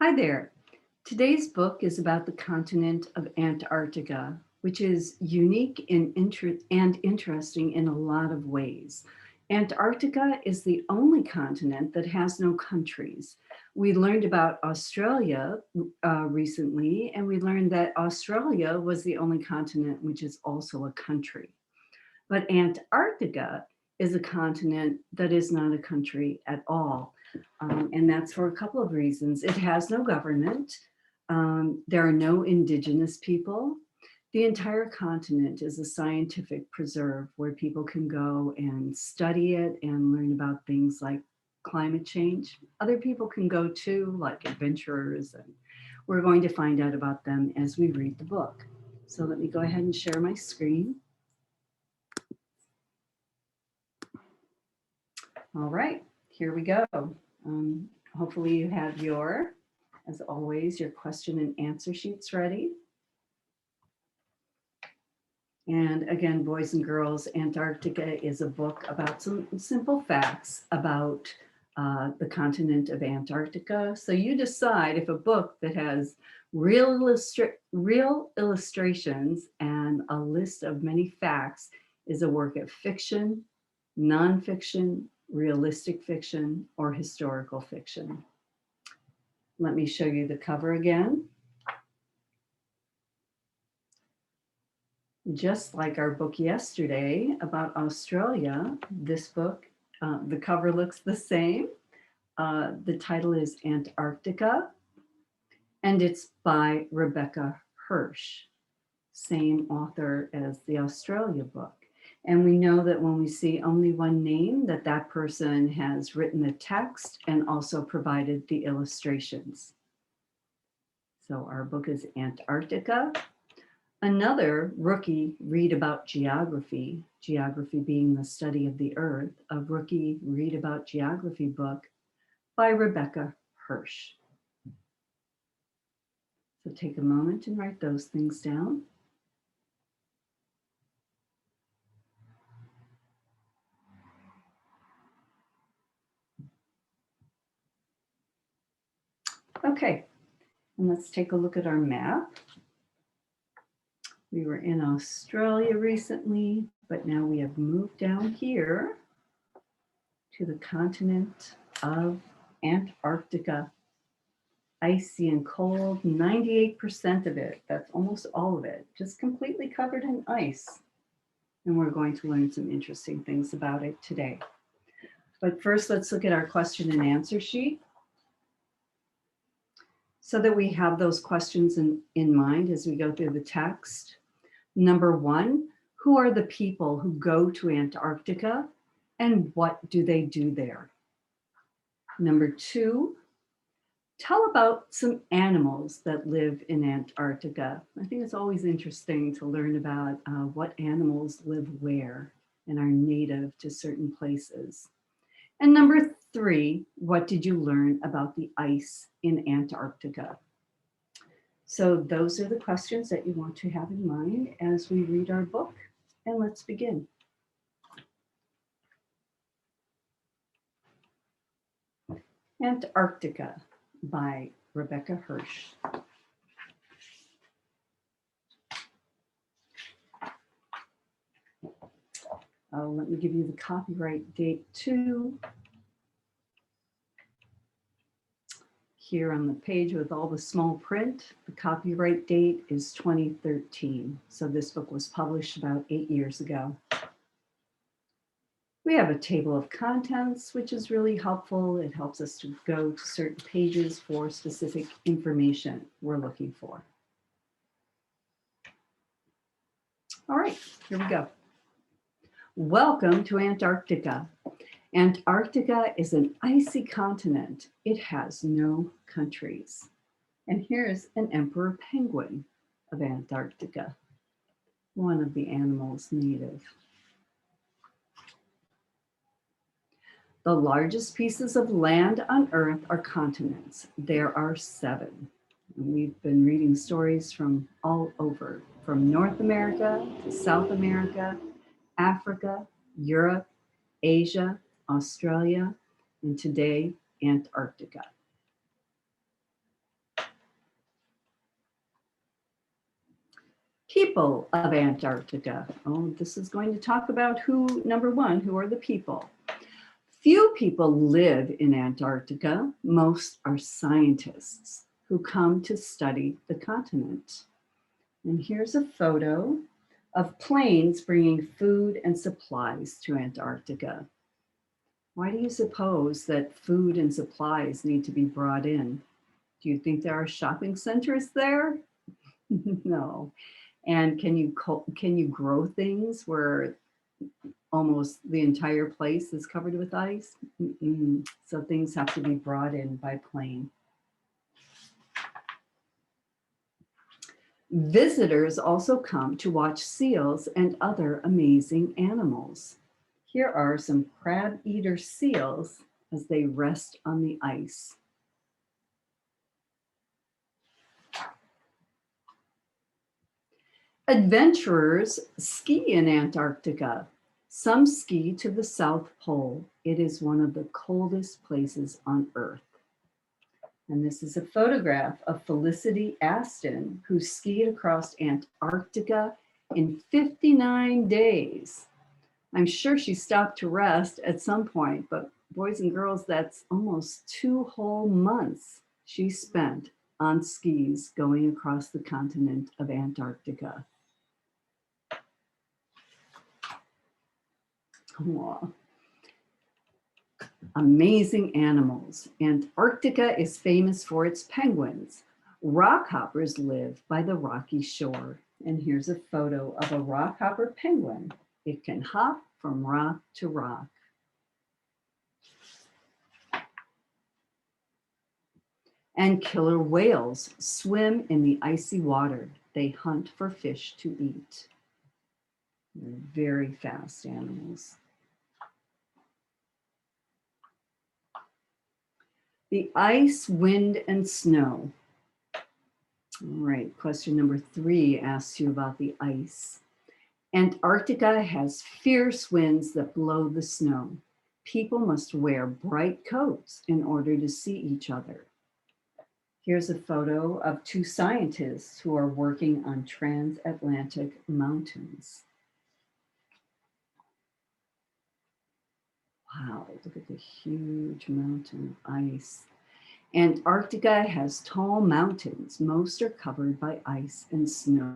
Hi there. Today's book is about the continent of Antarctica, which is unique and interesting in a lot of ways. Antarctica is the only continent that has no countries. We learned about Australia recently, and we learned that Australia was the only continent which is also a country. But Antarctica is a continent that is not a country at all. And that's for a couple of reasons. It has no government. There are no indigenous people. The entire continent is a scientific preserve where people can go and study it and learn about things like climate change. Other people can go too, like adventurers, and we're going to find out about them as we read the book. So let me go ahead and share my screen. All right, here we go. Hopefully you have as always, your question and answer sheets ready. And again, boys and girls, Antarctica is a book about some simple facts about the continent of Antarctica. So you decide if a book that has real illustrations and a list of many facts is a work of fiction, nonfiction, realistic fiction, or historical fiction. Let me show you the cover again. Just like our book yesterday about Australia, this book, the cover looks the same. The title is Antarctica, and it's by Rebecca Hirsch, same author as the Australia book. And we know that when we see only one name, that person has written the text and also provided the illustrations. So our book is Antarctica. Another rookie read about geography, geography being the study of the earth, a rookie read about geography book by Rebecca Hirsch. So take a moment and write those things down. Okay, and let's take a look at our map. We were in Australia recently, but now we have moved down here to the continent of Antarctica. Icy and cold, 98% of it, that's almost all of it, just completely covered in ice. And we're going to learn some interesting things about it today. But first, let's look at our question and answer sheet so that we have those questions in mind as we go through the text. Number one, who are the people who go to Antarctica and what do they do there? Number two, tell about some animals that live in Antarctica. I think it's always interesting to learn about what animals live where and are native to certain places. And number three, what did you learn about the ice in Antarctica? So those are the questions that you want to have in mind as we read our book. And let's begin. Antarctica by Rebecca Hirsch. Let me give you the copyright date too. Here on the page with all the small print, the copyright date is 2013. So this book was published about 8 years ago. We have a table of contents, which is really helpful. It helps us to go to certain pages for specific information we're looking for. All right, here we go. Welcome to Antarctica. Antarctica is an icy continent. It has no countries. And here's an emperor penguin of Antarctica, one of the animals native. The largest pieces of land on Earth are continents. There are 7. And we've been reading stories from all over, from North America to South America, Africa, Europe, Asia, Australia, and today, Antarctica. People of Antarctica. Oh, this is going to talk about number one, who are the people? Few people live in Antarctica. Most are scientists who come to study the continent. And here's a photo of planes bringing food and supplies to Antarctica. Why do you suppose that food and supplies need to be brought in? Do you think there are shopping centers there? No. And can you grow things where almost the entire place is covered with ice? Mm-mm. So things have to be brought in by plane. Visitors also come to watch seals and other amazing animals. Here are some crab-eater seals as they rest on the ice. Adventurers ski in Antarctica. Some ski to the South Pole. It is one of the coldest places on Earth. And this is a photograph of Felicity Aston, who skied across Antarctica in 59 days. I'm sure she stopped to rest at some point, but boys and girls, that's almost 2 whole months she spent on skis going across the continent of Antarctica. Aww. Amazing animals. Antarctica is famous for its penguins. Rockhoppers live by the rocky shore. And here's a photo of a rockhopper penguin. It can hop from rock to rock. And killer whales swim in the icy water. They hunt for fish to eat. They're very fast animals. The ice, wind, and snow. All right, question number 3 asks you about the ice. Antarctica has fierce winds that blow the snow. People must wear bright coats in order to see each other. Here's a photo of 2 scientists who are working on transatlantic mountains. Wow, look at the huge mountain of ice. Antarctica has tall mountains. Most are covered by ice and snow.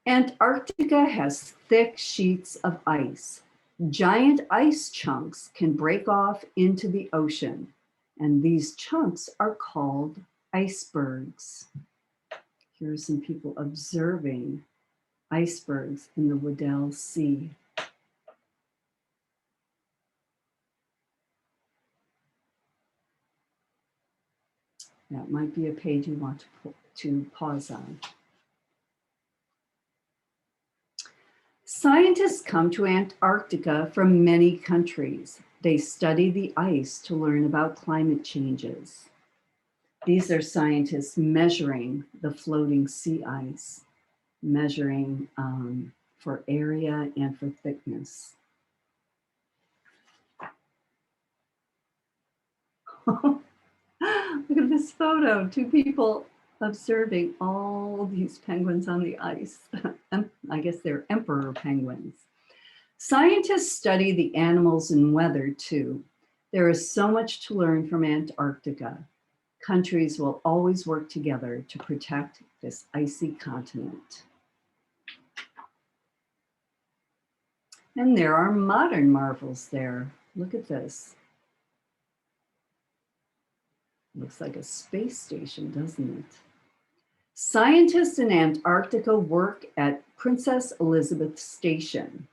Antarctica has thick sheets of ice. Giant ice chunks can break off into the ocean, and these chunks are called icebergs. Here are some people observing icebergs in the Weddell Sea. That might be a page you want to pause on. Scientists come to Antarctica from many countries. They study the ice to learn about climate changes. These are scientists measuring the floating sea ice, measuring for area and for thickness. Look at this photo, 2 people observing all these penguins on the ice. I guess they're emperor penguins. Scientists study the animals and weather too. There is so much to learn from Antarctica. Countries will always work together to protect this icy continent. And there are modern marvels there. Look at this. Looks like a space station, doesn't it? Scientists in Antarctica work at Princess Elizabeth Station.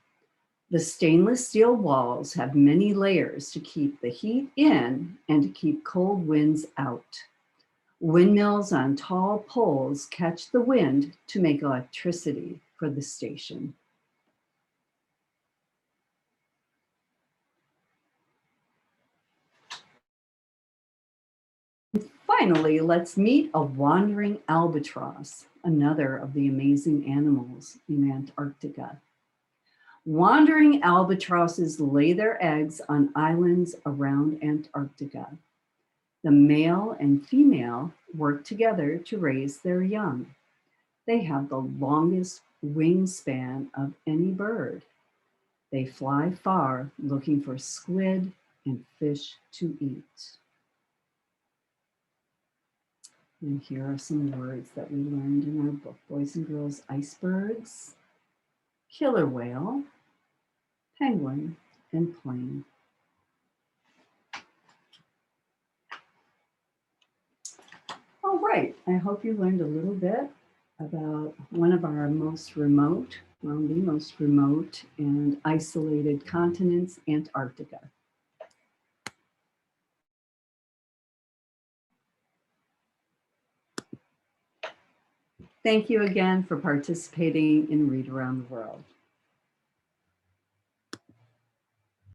The stainless steel walls have many layers to keep the heat in and to keep cold winds out. Windmills on tall poles catch the wind to make electricity for the station. Finally, let's meet a wandering albatross, another of the amazing animals in Antarctica. Wandering albatrosses lay their eggs on islands around Antarctica. The male and female work together to raise their young. They have the longest wingspan of any bird. They fly far looking for squid and fish to eat. And here are some words that we learned in our book, Boys and Girls Icebergs, killer whale, penguin, and plane. All right, I hope you learned a little bit about one of our most remote, well, the most remote and isolated continents, Antarctica. Thank you again for participating in Read Around the World.